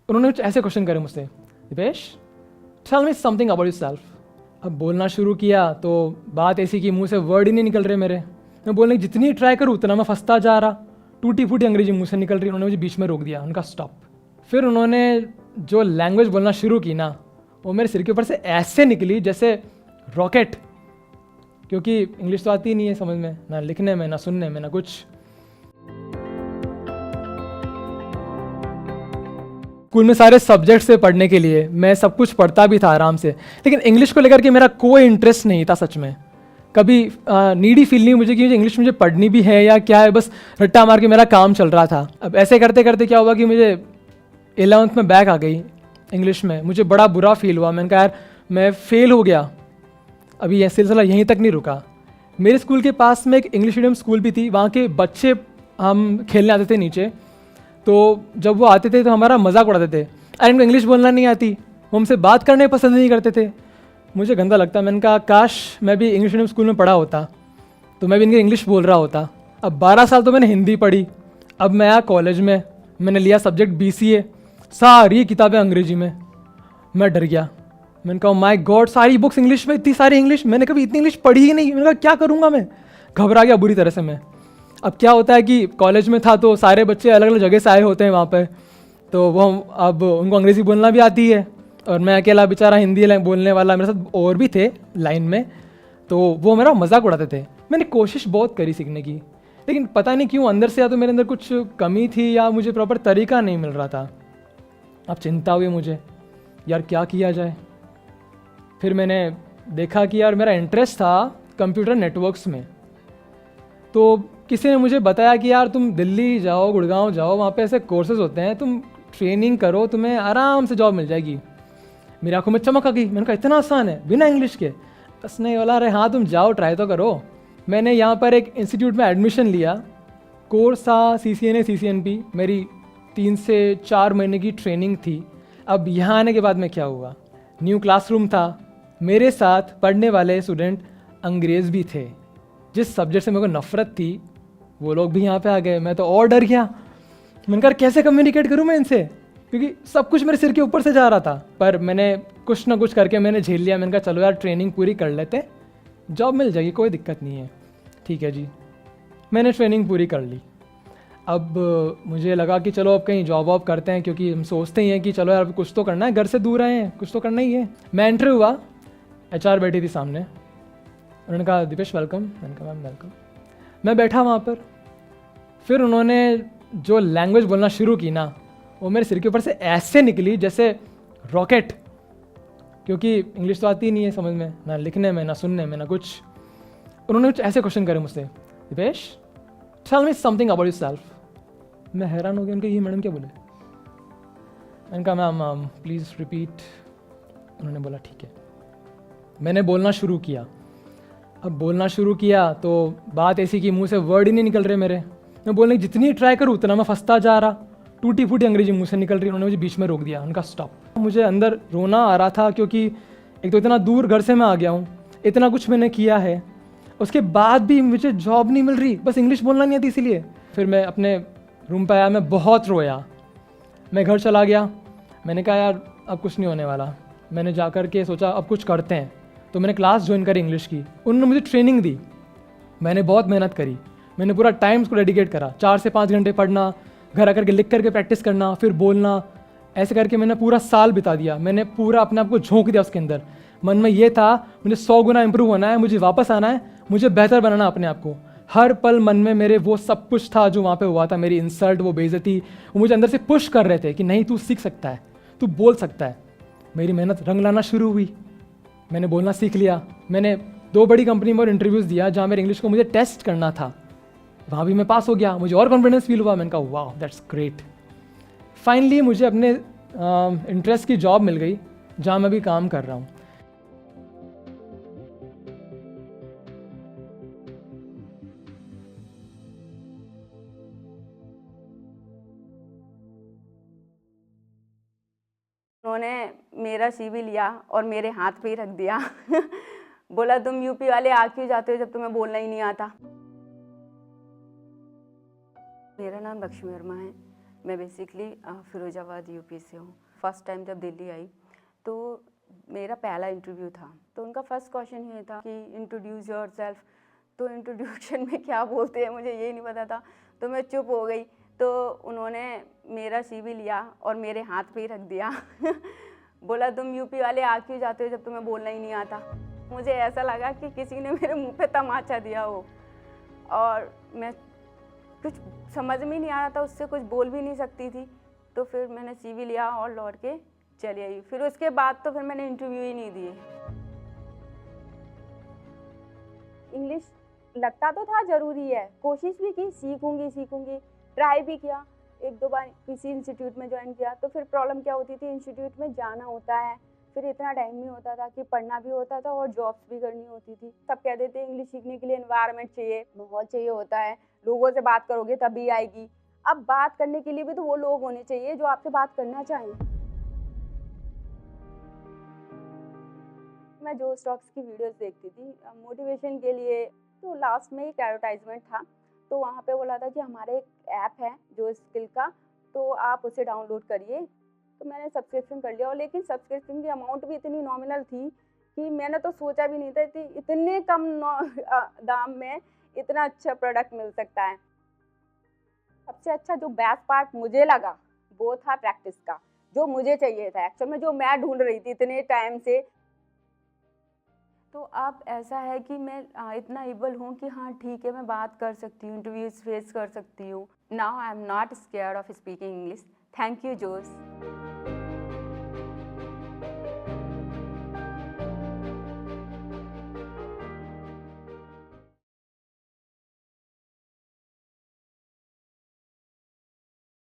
उन्होंने कुछ ऐसे क्वेश्चन करे मुझसे, Dipesh tell me something about yourself. अब बोलना शुरू किया तो बात ऐसी कि मुंह से वर्ड ही नहीं निकल रहे मेरे। मैं बोलने की जितनी ट्राई करूँ उतना मैं फंसता जा रहा, टूटी फूटी अंग्रेजी मुंह से निकल रही। उन्होंने मुझे बीच में रोक दिया, उनका स्टॉप। फिर उन्होंने जो लैंग्वेज बोलना शुरू की ना, वो मेरे सिर के ऊपर से ऐसे निकली जैसे रॉकेट, क्योंकि इंग्लिश तो आती ही नहीं है समझ में, ना लिखने में, ना सुनने में, ना कुछ। स्कूल में सारे सब्जेक्ट से पढ़ने के लिए मैं सब कुछ पढ़ता भी था आराम से, लेकिन इंग्लिश को लेकर के मेरा कोई इंटरेस्ट नहीं था सच में। कभी नीडी फील नहीं मुझे कि इंग्लिश मुझे पढ़नी भी है या क्या है, बस रट्टा मार के मेरा काम चल रहा था। अब ऐसे करते करते क्या हुआ कि मुझे 11th में बैक आ गई इंग्लिश में। मुझे बड़ा बुरा फील हुआ, मैंने कहा यार मैं फेल हो गया। अभी यह सिलसिला यहीं तक नहीं रुका। मेरे स्कूल के पास में एक इंग्लिश मीडियम स्कूल भी थी, वहाँ के बच्चे हम खेलने आते थे नीचे, तो जब वो आते थे तो हमारा मजाक उड़ाते थे, अरे इनको इंग्लिश बोलना नहीं आती। वो हमसे बात करने पसंद नहीं करते थे। मुझे गंदा लगता, मैंने कहा काश मैं भी इंग्लिश मीडियम स्कूल में पढ़ा होता तो मैं भी इनके इंग्लिश बोल रहा होता। अब 12 साल तो मैंने हिंदी पढ़ी, अब मैं आया कॉलेज में, मैंने लिया सब्जेक्ट BCA, सारी किताबें अंग्रेजी में। मैं डर गया, मैंने कहा माय गॉड सारी बुक्स इंग्लिश में, इतनी सारी इंग्लिश, मैंने कभी इतनी इंग्लिश पढ़ी ही नहीं। मैंने कहा क्या करूँगा मैं, घबरा गया बुरी तरह से मैं। अब क्या होता है कि कॉलेज में था तो सारे बच्चे अलग अलग जगह से आए होते हैं वहाँ पे, तो वो अब उनको अंग्रेज़ी बोलना भी आती है और मैं अकेला बेचारा हिंदी बोलने वाला। मेरे साथ और भी थे लाइन में, तो वो मेरा मजाक उड़ाते थे। मैंने कोशिश बहुत करी सीखने की, लेकिन पता नहीं क्यों अंदर से या तो मेरे अंदर कुछ कमी थी या मुझे प्रॉपर तरीका नहीं मिल रहा था। अब चिंता हुई मुझे, यार क्या किया जाए। फिर मैंने देखा कि यार मेरा इंटरेस्ट था कंप्यूटर नेटवर्क्स में, तो किसी ने मुझे बताया कि यार तुम दिल्ली जाओ, गुड़गांव जाओ, वहाँ पे ऐसे कोर्सेज होते हैं, तुम ट्रेनिंग करो, तुम्हें आराम से जॉब मिल जाएगी। मेरी आंखों में चमक आ गई, मैंने कहा इतना आसान है बिना इंग्लिश के। बस नहीं बोला, अरे हाँ तुम जाओ, ट्राई तो करो। मैंने यहाँ पर एक इंस्टीट्यूट में एडमिशन लिया, कोर्स था CCNA CCNP, मेरी 3 से 4 महीने की ट्रेनिंग थी। अब यहाँ आने के बाद में क्या हुआ, न्यू क्लासरूम था, मेरे साथ पढ़ने वाले स्टूडेंट अंग्रेज़ भी थे। जिस सब्जेक्ट से मेरे को नफ़रत थी वो लोग भी यहाँ पे आ गए। मैं तो और डर गया, मैंने कहा कैसे कम्युनिकेट करूँ मैं इनसे, क्योंकि सब कुछ मेरे सिर के ऊपर से जा रहा था। पर मैंने कुछ ना कुछ करके मैंने झेल लिया। मैंने कहा चलो यार ट्रेनिंग पूरी कर लेते, जॉब मिल जाएगी, कोई दिक्कत नहीं है। ठीक है जी, मैंने ट्रेनिंग पूरी कर ली। अब मुझे लगा कि चलो अब कहीं जॉब वॉब करते हैं, क्योंकि हम सोचते ही हैं कि चलो यार कुछ तो करना है, घर से दूर आए हैं, कुछ तो करना ही है। मैं एंटर हुआ, HR बैठी थी सामने, उन्होंने कहा दिपेश वेलकम। मैंने कहा मैम वेलकम। मैं बैठा वहाँ पर। फिर उन्होंने जो लैंग्वेज बोलना शुरू की ना, वो मेरे सिर के ऊपर से ऐसे निकली जैसे रॉकेट, क्योंकि इंग्लिश तो आती ही नहीं है समझ में, ना लिखने में, ना सुनने में, ना कुछ। उन्होंने कुछ ऐसे क्वेश्चन करे मुझसे, Dipesh tell me something about yourself. मैं हैरान हो गया, उनके ये मैडम क्या बोले। मैंने कहा मैम प्लीज़ रिपीट। उन्होंने बोला ठीक है। मैंने बोलना शुरू किया। अब बोलना शुरू किया तो बात ऐसी कि मुंह से वर्ड ही नहीं निकल रहे मेरे। मैं बोलने की जितनी ट्राई करूँ उतना मैं फंसता जा रहा, टूटी फूटी अंग्रेजी मुंह से निकल रही। उन्होंने मुझे बीच में रोक दिया, उनका स्टॉप। मुझे अंदर रोना आ रहा था, क्योंकि एक तो इतना दूर घर से मैं आ गया हूँ, इतना कुछ मैंने किया है, उसके बाद भी मुझे जॉब नहीं मिल रही, बस इंग्लिश बोलना नहीं आती इसीलिए। फिर मैं अपने रूम पर आया, मैं बहुत रोया। मैं घर चला गया, मैंने कहा यार अब कुछ नहीं होने वाला। मैंने जा कर के सोचा अब कुछ करते हैं, तो मैंने क्लास ज्वाइन करी इंग्लिश की। उन्होंने मुझे ट्रेनिंग दी, मैंने बहुत मेहनत करी, मैंने पूरा टाइम उसको डेडिकेट करा। 4 से 5 घंटे पढ़ना, घर आकर के लिख करके प्रैक्टिस करना, फिर बोलना, ऐसे करके मैंने पूरा साल बिता दिया। मैंने पूरा अपने आप को झोंक दिया उसके अंदर। मन में ये था मुझे 100 गुना इंप्रूव होना है, मुझे वापस आना है, मुझे बेहतर बनाना अपने आप को। हर पल मन में मेरे वो सब कुछ था जो वहाँ पे हुआ था, मेरी इंसल्ट, वो बेइज्जती, वो मुझे अंदर से पुश कर रहे थे कि नहीं तू सीख सकता है, तू बोल सकता है। मेरी मेहनत रंग लाना शुरू हुई, मैंने बोलना सीख लिया। मैंने 2 बड़ी कंपनी में और इंटरव्यूज़ दिया जहाँ मेरे इंग्लिश को मुझे टेस्ट करना था, वहाँ भी मैं पास हो गया। मुझे और कॉन्फिडेंस फील हुआ, मैंने कहा वाह दैट्स ग्रेट। फाइनली मुझे अपने इंटरेस्ट की जॉब मिल गई जहाँ मैं भी काम कर रहा हूँ। उन्होंने मेरा CV लिया और मेरे हाथ पे ही रख दिया बोला तुम यूपी वाले आ क्यों जाते हो जब तुम्हें बोलना ही नहीं आता। मेरा नाम लक्ष्मी वर्मा है, मैं बेसिकली फिरोजाबाद यूपी से हूँ। फर्स्ट टाइम जब दिल्ली आई तो मेरा पहला इंटरव्यू था, तो उनका फर्स्ट क्वेश्चन ये था कि इंट्रोड्यूस योरसेल्फ। तो इंट्रोडक्शन में क्या बोलते हैं मुझे ये नहीं पता था, तो मैं चुप हो गई। तो उन्होंने मेरा CV लिया और मेरे हाथ पे ही रख दिया बोला तुम यूपी वाले आ क्यों जाते हो जब तुम्हें बोलना ही नहीं आता। मुझे ऐसा लगा कि किसी ने मेरे मुंह पे तमाचा दिया हो, और मैं कुछ समझ में नहीं आ रहा था, उससे कुछ बोल भी नहीं सकती थी। तो फिर मैंने CV लिया और लौट के चली आई। फिर उसके बाद तो फिर मैंने इंटरव्यू ही नहीं दिए। इंग्लिश लगता तो था ज़रूरी है, कोशिश भी की, सीखूंगी, ट्राई भी किया। 1-2 बार किसी इंस्टीट्यूट में ज्वाइन किया, तो फिर प्रॉब्लम क्या होती थी, इंस्टीट्यूट में जाना होता है, फिर इतना टाइम नहीं होता था कि पढ़ना भी होता था और जॉब्स भी करनी होती थी। सब कह देते इंग्लिश सीखने के लिए एनवायरनमेंट चाहिए, माहौल चाहिए होता है, लोगों से बात करोगे तभी आएगी। अब बात करने के लिए भी तो वो लोग होने चाहिए जो आपसे बात करना चाहें। मैं जो स्टॉक्स की वीडियोस देखती थी मोटिवेशन के लिए, तो लास्ट में एक एडवर्टाइजमेंट था, तो वहाँ पे बोला था कि हमारे एक ऐप है जो स्किल का, तो आप उसे डाउनलोड करिए। तो मैंने सब्सक्रिप्शन कर लिया, और लेकिन सब्सक्रिप्शन की अमाउंट भी इतनी नॉमिनल थी कि मैंने तो सोचा भी नहीं था इतने कम दाम में इतना अच्छा प्रोडक्ट मिल सकता है। सबसे अच्छा जो बेस्ट पार्ट मुझे लगा वो था प्रैक्टिस का, जो मुझे चाहिए था एक्चुअल में, जो मैं ढूंढ रही थी इतने टाइम से। तो अब ऐसा है कि मैं इतना एबल हूँ कि हाँ ठीक है, मैं बात कर सकती हूँ, इंटरव्यूज फेस कर सकती हूँ। Now I am not scared of speaking English. Thank you जोश।